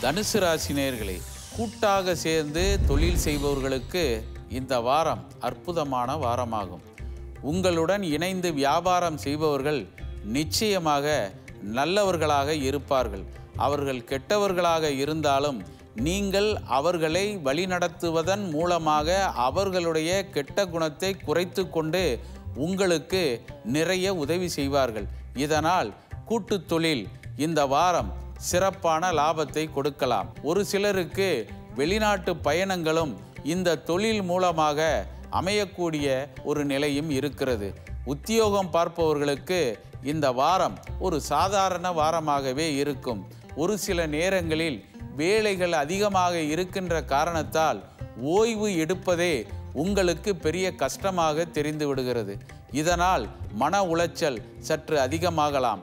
தனுசு ராசி நேயர்களே, கூட்டாக சேர்ந்து தொழில் செய்பவர்களுக்கு இந்த வாரம் அற்புதமான வாரமாகும். உங்களுடன் இணைந்து வியாபாரம் செய்பவர்கள் நிச்சயமாக நல்லவர்களாக இருப்பார்கள். அவர்கள் கெட்டவர்களாக இருந்தாலும் நீங்கள் அவர்களை வழிநடத்துவதன் மூலமாக அவர்களுடைய கெட்ட குணத்தை குறைத்து கொண்டு உங்களுக்கு நிறைய உதவி செய்வார்கள். இதனால் கூட்டுத் தொழில் இந்த வாரம் சிறப்பான லாபத்தை கொடுக்கலாம். ஒரு சிலருக்கு வெளிநாட்டு பயணங்களும் இந்த தொழில் மூலமாக அமையக்கூடிய ஒரு நிலையும் இருக்கிறது. உத்தியோகம் பார்ப்பவர்களுக்கு இந்த வாரம் ஒரு சாதாரண வாரமாகவே இருக்கும். ஒரு சில நேரங்களில் வேலைகள் அதிகமாக இருக்கின்ற காரணத்தால் ஓய்வு எடுப்பதே உங்களுக்கு பெரிய கஷ்டமாக தெரிந்து விடுகிறது. இதனால் மன உளைச்சல் சற்று அதிகமாகலாம்.